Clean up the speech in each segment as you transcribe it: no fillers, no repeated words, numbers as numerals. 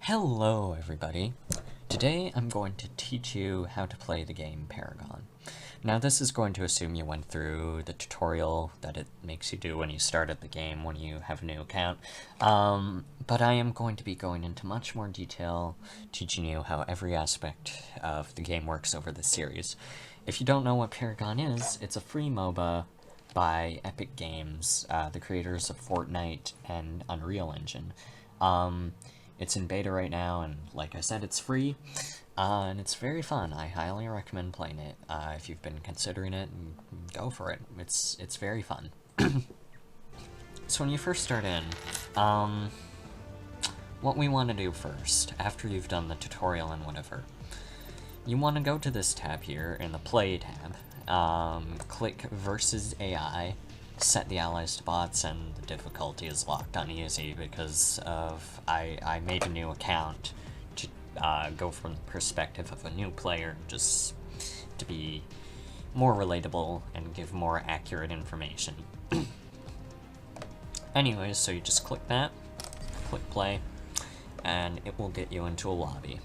Hello everybody! Today I'm going to teach you how to play the game Paragon. Now this is going to assume you went through the tutorial that it makes you do when you start at the game when you have a new account, but I am going to be going into much more detail, teaching you how every aspect of the game works over this series. If you don't know what Paragon is, it's a free MOBA by Epic Games, the creators of Fortnite and Unreal Engine. It's in beta right now, and like I said, it's free, and it's very fun. I highly recommend playing it. If you've been considering it, go for it. It's very fun. So when you first start in, what we want to do first, after you've done the tutorial and whatever, you want to go to this tab here, in the Play tab, click Versus AI, set the allies to bots, and the difficulty is locked on easy because of I made a new account to go from the perspective of a new player, just to be more relatable and give more accurate information. Anyways, so you just click that, click play, and it will get you into a lobby.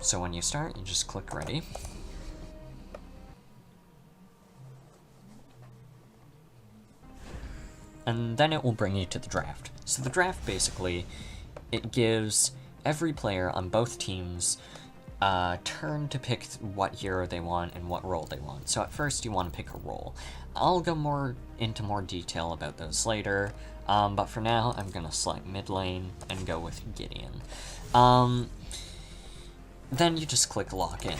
So when you start, you just click ready. And then it will bring you to the draft. So the draft, basically, it gives every player on both teams a turn to pick what hero they want and what role they want. So at first you want to pick a role. I'll go into more detail about those later, but for now I'm going to select mid lane and go with Gideon. Then you just click lock in.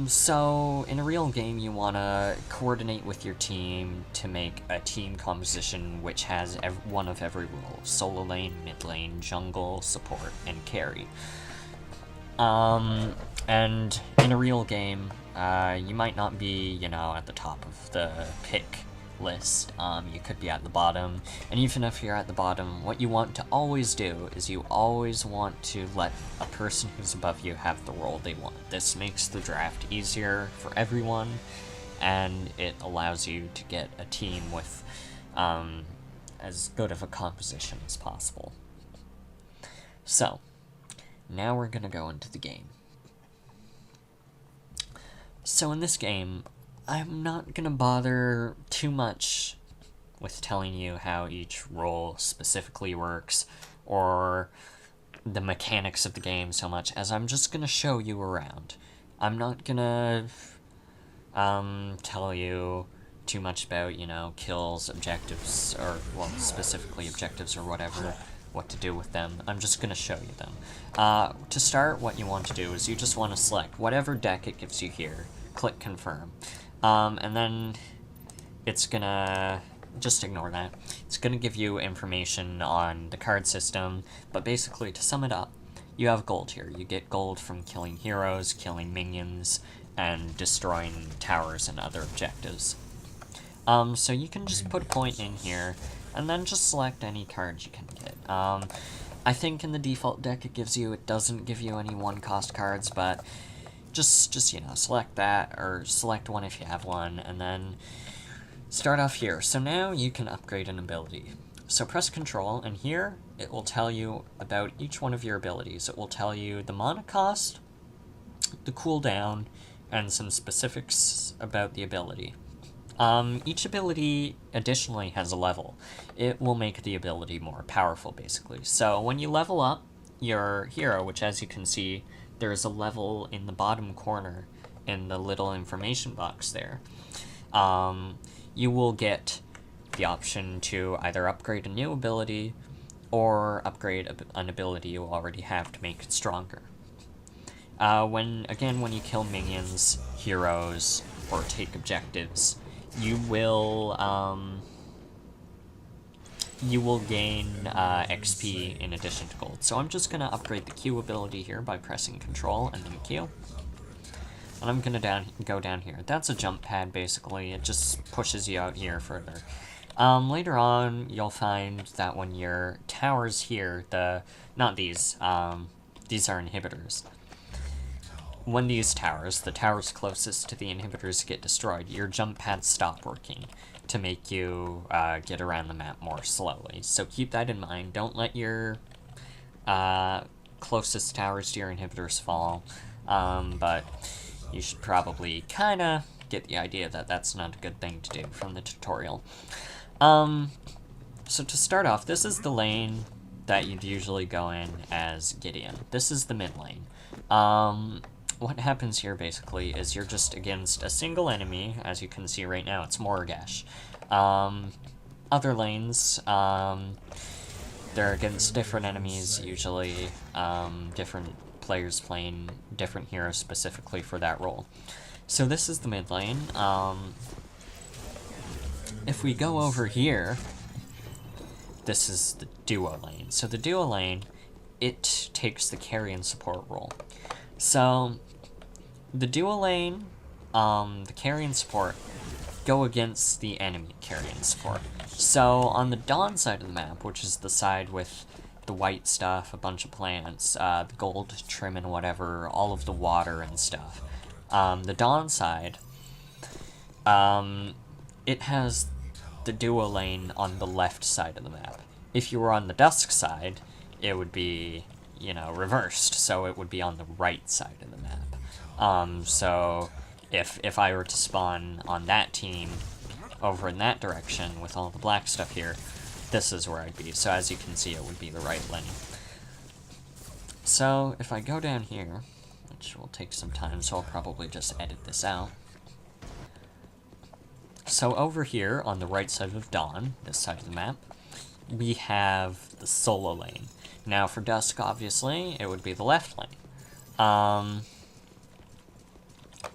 So in a real game, you want to coordinate with your team to make a team composition which has one of every role: solo lane, mid lane, jungle, support, and carry. And in a real game, you might not be, at the top of the pick list. You could be at the bottom, and even if you're at the bottom, what you want to always do is you always want to let a person who's above you have the role they want. This makes the draft easier for everyone, and it allows you to get a team with as good of a composition as possible. So now we're gonna go into the game. So in this game, I'm not gonna bother too much with telling you how each role specifically works, or the mechanics of the game so much, as I'm just gonna show you around. I'm not gonna tell you too much about, kills, objectives, or, well, specifically objectives or whatever, what to do with them. I'm just gonna show you them. To start, what you want to do is you just want to select whatever deck it gives you here, click confirm. And then it's gonna, just ignore that, it's gonna give you information on the card system, but basically, to sum it up, you have gold here. You get gold from killing heroes, killing minions, and destroying towers and other objectives. So you can just put a point in here, and then just select any cards you can get. I think in the default deck it doesn't give you any one-cost cards, but just select that, or select one if you have one, and then start off here. So now you can upgrade an ability. So press Control, and here it will tell you about each one of your abilities. It will tell you the mana cost, the cooldown, and some specifics about the ability. Each ability additionally has a level. It will make the ability more powerful, basically. So when you level up your hero, which, as you can see, there's a level in the bottom corner in the little information box there, you will get the option to either upgrade a new ability or upgrade an ability you already have to make it stronger. When you kill minions, heroes, or take objectives, you will gain XP in addition to gold. So I'm just going to upgrade the Q ability here by pressing Control and then Q. And I'm going to go down here. That's a jump pad, basically. It just pushes you out here further. Later on, you'll find that when your towers here, not these are inhibitors. When these towers, the towers closest to the inhibitors, get destroyed, your jump pads stop working. to make you get around the map more slowly. So keep that in mind. Don't let your closest towers to your inhibitors fall, but you should probably kind of get the idea that that's not a good thing to do from the tutorial. So to start off, this is the lane that you'd usually go in as Gideon. This is the mid lane. What happens here, basically, is you're just against a single enemy. As you can see right now, it's Morgash. Other lanes, they're against different enemies, usually, different players playing different heroes specifically for that role. So this is the mid lane. If we go over here, this is the duo lane. So the duo lane, it takes the carry and support role. So the duo lane, the carry and support go against the enemy carry and support. So on the Dawn side of the map, which is the side with the white stuff, a bunch of plants, the gold trim and whatever, all of the water and stuff, the Dawn side, it has the duo lane on the left side of the map. If you were on the Dusk side, it would be, you know, reversed, so it would be on the right side of the map. So if I were to spawn on that team over in that direction with all the black stuff here, this is where I'd be. So as you can see, it would be the right lane. So if I go down here, which will take some time, so I'll probably just edit this out. So over here, on the right side of Dawn, this side of the map, we have the solo lane. Now for Dusk, obviously, it would be the left lane.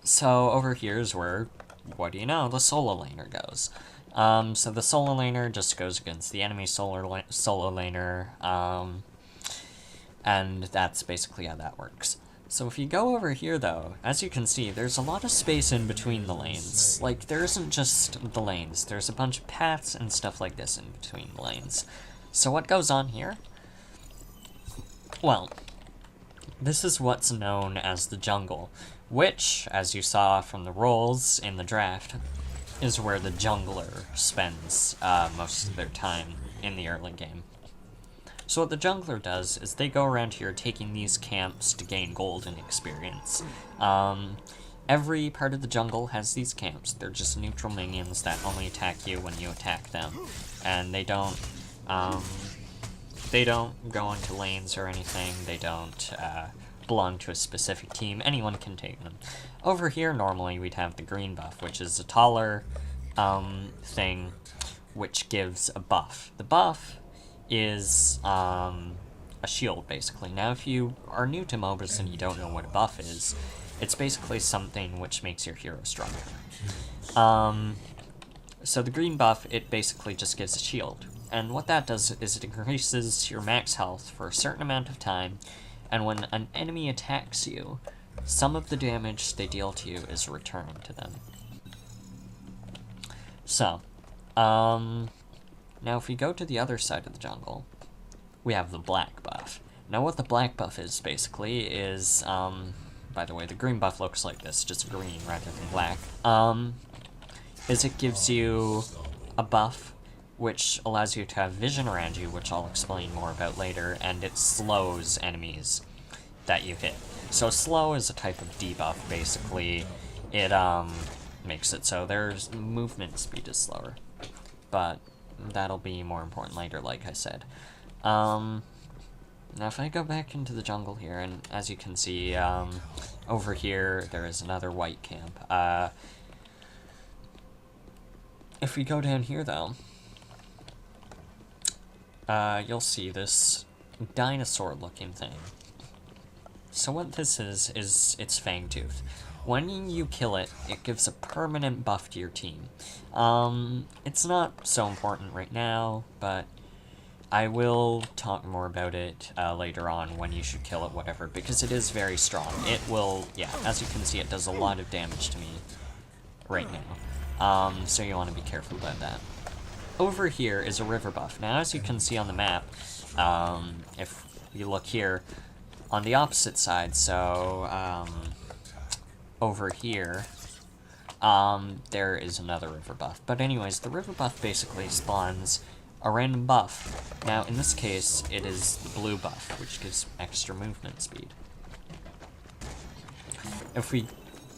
So over here is where, what do you know, the solo laner goes. So the solo laner just goes against the enemy solo laner, and that's basically how that works. So if you go over here, though, as you can see, there's a lot of space in between the lanes. Like, there isn't just the lanes. There's a bunch of paths and stuff like this in between the lanes. So what goes on here? Well, this is what's known as the jungle, which, as you saw from the roles in the draft, is where the jungler spends most of their time in the early game. So what the jungler does is they go around here taking these camps to gain gold and experience. Every part of the jungle has these camps. They're just neutral minions that only attack you when you attack them. And they don't go into lanes or anything. They don't belong to a specific team. Anyone can take them. Over here, normally, we'd have the green buff, which is a taller thing, which gives a buff. The buff is a shield, basically. Now, if you are new to MOBAs and you don't know what a buff is, it's basically something which makes your hero stronger. So the green buff, it basically just gives a shield. And what that does is it increases your max health for a certain amount of time, and when an enemy attacks you, some of the damage they deal to you is returned to them. So, now if we go to the other side of the jungle, we have the black buff. Now what the black buff is, basically, is, by the way, the green buff looks like this, just green rather than black, is it gives you a buff which allows you to have vision around you, which I'll explain more about later, and it slows enemies that you hit. So slow is a type of debuff, basically. It, makes it so their movement speed is slower. But that'll be more important later, like I said. Now if I go back into the jungle here, and as you can see, over here there is another white camp. If we go down here, though, you'll see this dinosaur-looking thing. So what this is it's Fangtooth. When you kill it, it gives a permanent buff to your team. It's not so important right now, but I will talk more about it later on, when you should kill it, whatever, because it is very strong. It will, yeah, as you can see, it does a lot of damage to me right now. So you want to be careful about that. Over here is a river buff. Now, as you can see on the map, if you look here, on the opposite side, so, over here, there is another river buff. But anyways, the river buff basically spawns a random buff. Now, in this case, it is the blue buff, which gives extra movement speed. If we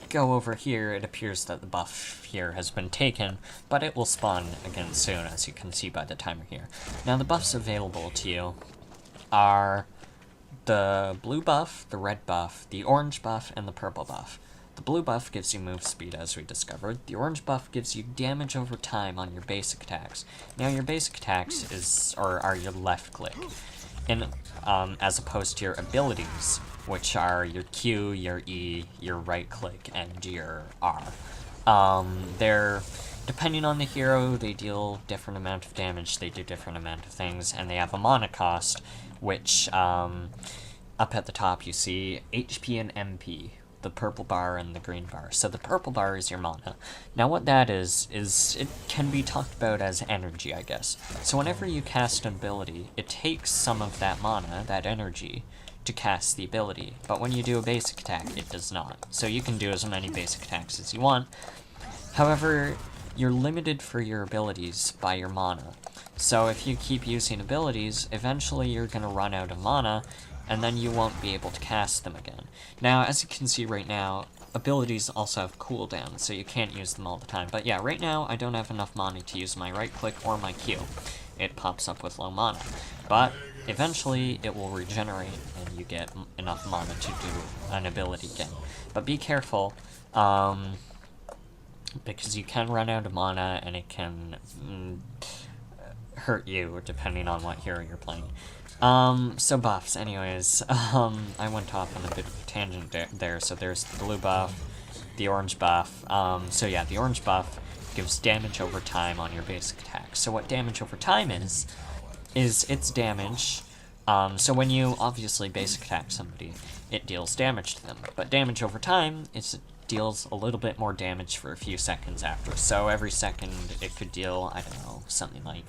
go over here, it appears that the buff here has been taken, but it will spawn again soon, as you can see by the timer here. Now, the buffs available to you are the blue buff, the red buff, the orange buff, and the purple buff. The blue buff gives you move speed, as we discovered. The orange buff gives you damage over time on your basic attacks. Now, your basic attacks are your left click, and as opposed to your abilities, which are your Q, your E, your right click, and your R. They're, depending on the hero, they deal different amount of damage, they do different amount of things, and they have a mana cost, which, up at the top you see HP and MP, the purple bar and the green bar. So the purple bar is your mana. Now what that is it can be talked about as energy, I guess. So whenever you cast an ability, it takes some of that mana, that energy, to cast the ability. But when you do a basic attack, it does not. So you can do as many basic attacks as you want. However, you're limited for your abilities by your mana. So if you keep using abilities, eventually you're going to run out of mana, and then you won't be able to cast them again. Now, as you can see right now, abilities also have cooldowns, so you can't use them all the time. But yeah, right now, I don't have enough mana to use my right click or my Q. It pops up with low mana. But eventually, it will regenerate, and you get enough mana to do an ability again. But be careful, because you can run out of mana, and it can hurt you, depending on what hero you're playing. So buffs, anyways, I went off on a bit of a tangent there, so there's the blue buff, the orange buff, so yeah, the orange buff gives damage over time on your basic attack. So what damage over time is its damage, so when you obviously basic attack somebody, it deals damage to them, but damage over time, it deals a little bit more damage for a few seconds after, so every second it could deal, I don't know, something like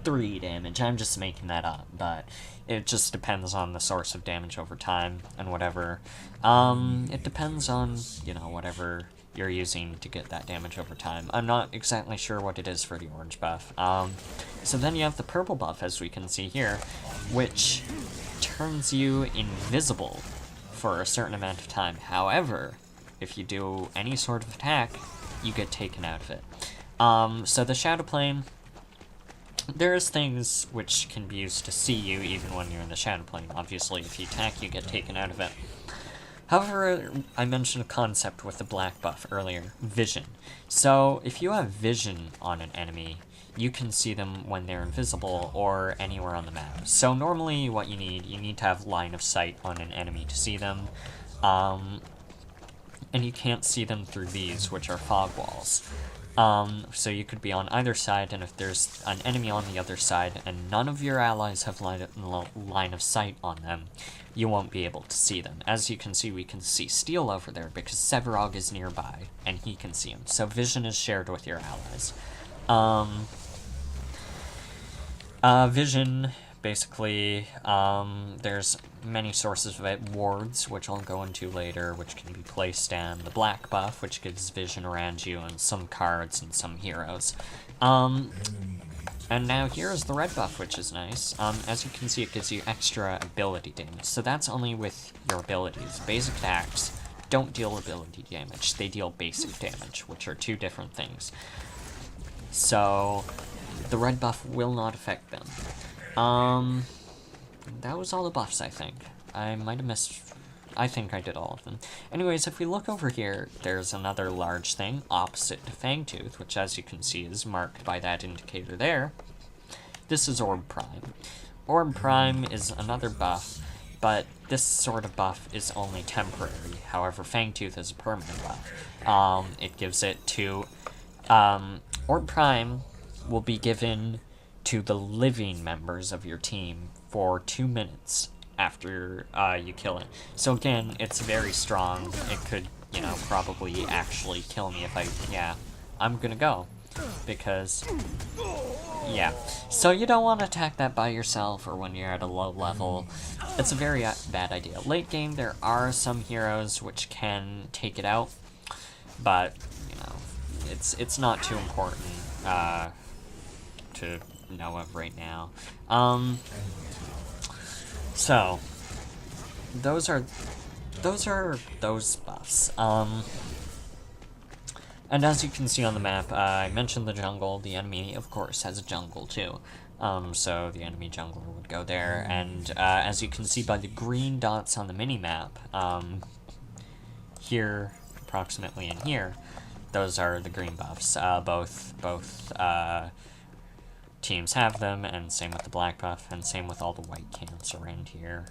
3 damage. I'm just making that up, but it just depends on the source of damage over time and whatever. It depends on, you know, whatever you're using to get that damage over time. I'm not exactly sure what it is for the orange buff. So then you have the purple buff, as we can see here, which turns you invisible for a certain amount of time. However, if you do any sort of attack, you get taken out of it. So the Shadow Plane, there's things which can be used to see you even when you're in the Shadow Plane. Obviously, if you attack, you get taken out of it. However, I mentioned a concept with the black buff earlier, vision. So, if you have vision on an enemy, you can see them when they're invisible or anywhere on the map. So normally what you need to have line of sight on an enemy to see them. And you can't see them through these, which are fog walls. So you could be on either side, and if there's an enemy on the other side, and none of your allies have line of sight on them, you won't be able to see them. As you can see, we can see Steel over there, because Sevarog is nearby, and he can see him. So vision is shared with your allies. Vision, basically, there's many sources of it. Wards, which I'll go into later, which can be placed in. The black buff, which gives vision around you, and some cards and some heroes. And now here's the red buff, which is nice. As you can see, it gives you extra ability damage. So that's only with your abilities. Basic attacks don't deal ability damage. They deal basic damage, which are two different things. So the red buff will not affect them. That was all the buffs, I think. I might have missed... I think I did all of them. Anyways, if we look over here, there's another large thing opposite to Fangtooth, which, as you can see, is marked by that indicator there. This is Orb Prime. Orb Prime is another buff, but this sort of buff is only temporary. However, Fangtooth is a permanent buff. It gives it to... Orb Prime will be given to the living members of your team for 2 minutes after you kill it. So again, it's very strong. It could, you know, probably actually kill me if I... Yeah, I'm gonna go. Because... Yeah. So you don't want to attack that by yourself or when you're at a low level. It's a very bad idea. Late game, there are some heroes which can take it out. But, you know, it's not too important to know of right now. So those are those buffs. And as you can see on the map, I mentioned the jungle. The enemy, of course, has a jungle too. So the enemy jungler would go there, and as you can see by the green dots on the mini-map, here, approximately in here, those are the green buffs. Both teams have them, and same with the black buff, and same with all the white camps around here,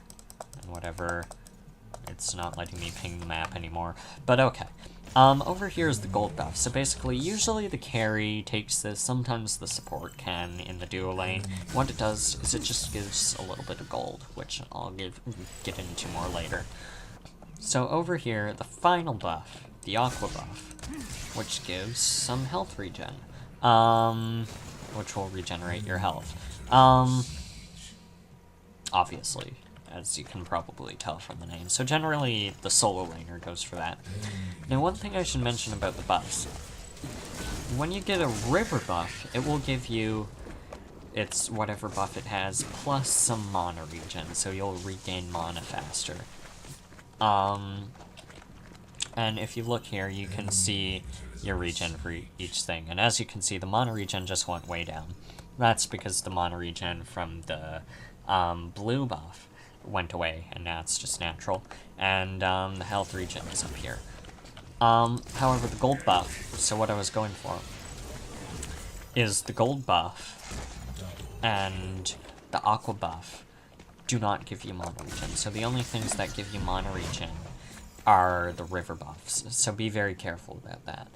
and whatever. It's not letting me ping the map anymore, but okay. Over here is the gold buff. So basically, usually the carry takes this, sometimes the support can in the duo lane. What it does is it just gives a little bit of gold, which I'll get into more later. So over here, the final buff, the aqua buff, which gives some health regen, which will regenerate your health. Obviously, as you can probably tell from the name. So generally, the solo laner goes for that. Now, one thing I should mention about the buffs. When you get a river buff, it will give you its whatever buff it has, plus some mana regen, so you'll regain mana faster. And if you look here, you can see your regen for each thing. And as you can see, the mana regen just went way down. That's because the mana regen from the blue buff went away, and now it's just natural. And the health regen is up here. However, the gold buff, so what I was going for, is the gold buff and the aqua buff do not give you mana regen. So the only things that give you mana regen are the river buffs. So be very careful about that.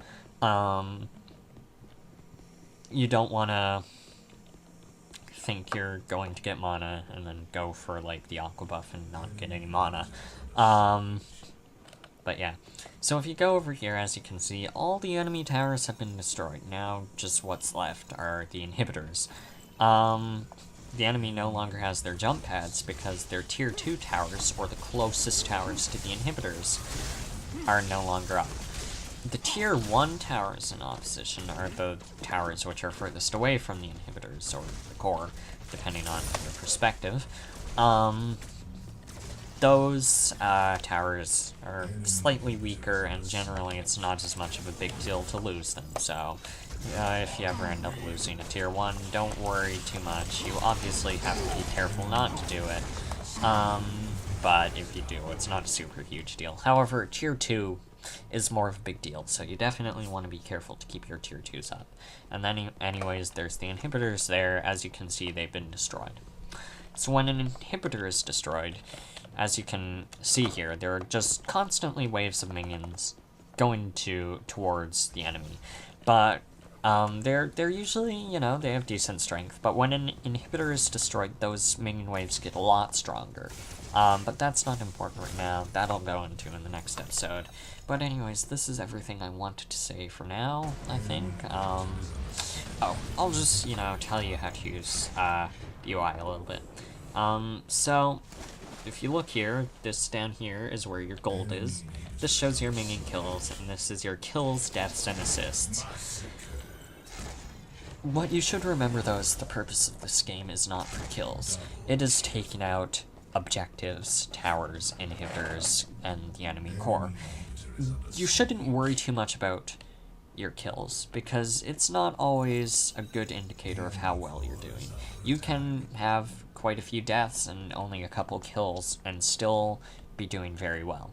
You don't want to think you're going to get mana and then go for like the aqua buff and not get any mana. But yeah, so if you go over here, as you can see, all the enemy towers have been destroyed. Now just what's left are the inhibitors. The enemy no longer has their jump pads because their tier 2 towers, or the closest towers to the inhibitors, are no longer up. The tier 1 towers in opposition are the towers which are furthest away from the inhibitors, or the core, depending on your perspective. Those towers are slightly weaker, and generally it's not as much of a big deal to lose them, so if you ever end up losing a tier 1, don't worry too much. You obviously have to be careful not to do it, but if you do, it's not a super huge deal. However, tier 2 is more of a big deal, so you definitely want to be careful to keep your tier 2s up. And then anyways, there's the inhibitors there. As you can see, they've been destroyed. So when an inhibitor is destroyed, as you can see here, there are just constantly waves of minions going towards the enemy. But they're usually, you know, they have decent strength, but when an inhibitor is destroyed, those minion waves get a lot stronger. But that's not important right now. That'll go into in the next episode. But anyways, this is everything I wanted to say for now, I think. Oh, I'll just, you know, tell you how to use UI a little bit. So if you look here, this down here is where your gold is. This shows your minion kills, and this is your kills, deaths, and assists. What you should remember, though, is the purpose of this game is not for kills. It is taking out objectives, towers, inhibitors, and the enemy core. You shouldn't worry too much about your kills, because it's not always a good indicator of how well you're doing. You can have quite a few deaths and only a couple kills and still be doing very well.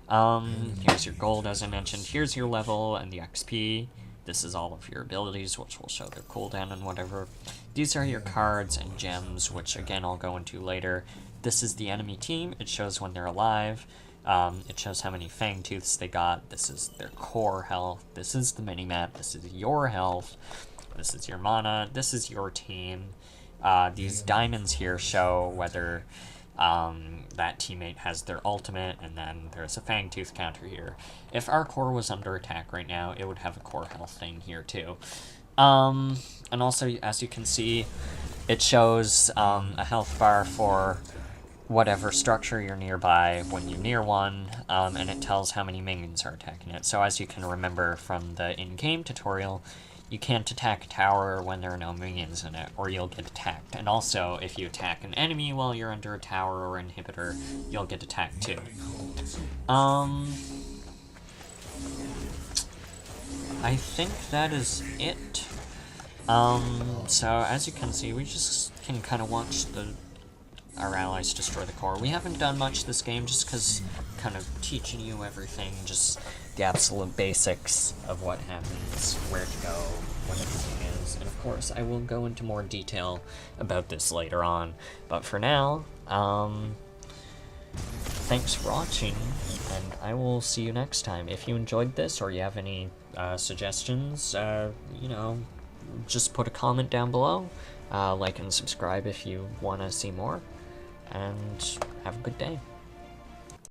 Here's your gold, as I mentioned. Here's your level and the XP. This is all of your abilities, which will show their cooldown and whatever. These are your cards and gems, which again I'll go into later. This is the enemy team. It shows when they're alive. It shows how many fang tooths they got. This is their core health. This is the mini-map. This is your health. This is your mana. This is your team. These diamonds here show whether that teammate has their ultimate, and then there's a fang tooth counter here. If our core was under attack right now, it would have a core health thing here too. And also, as you can see, it shows a health bar for whatever structure you're nearby when you near one, and it tells how many minions are attacking it. So as you can remember from the in-game tutorial, you can't attack a tower when there are no minions in it, or you'll get attacked. And also, if you attack an enemy while you're under a tower or inhibitor, you'll get attacked too. I think that is it. So as you can see, we just can kind of watch our allies destroy the core. We haven't done much this game just because kind of teaching you everything, just the absolute basics of what happens, where to go, what everything is. And of course, I will go into more detail about this later on. But for now, thanks for watching, and I will see you next time. If you enjoyed this, or you have any suggestions, you know, just put a comment down below. Like and subscribe if you want to see more. And have a good day.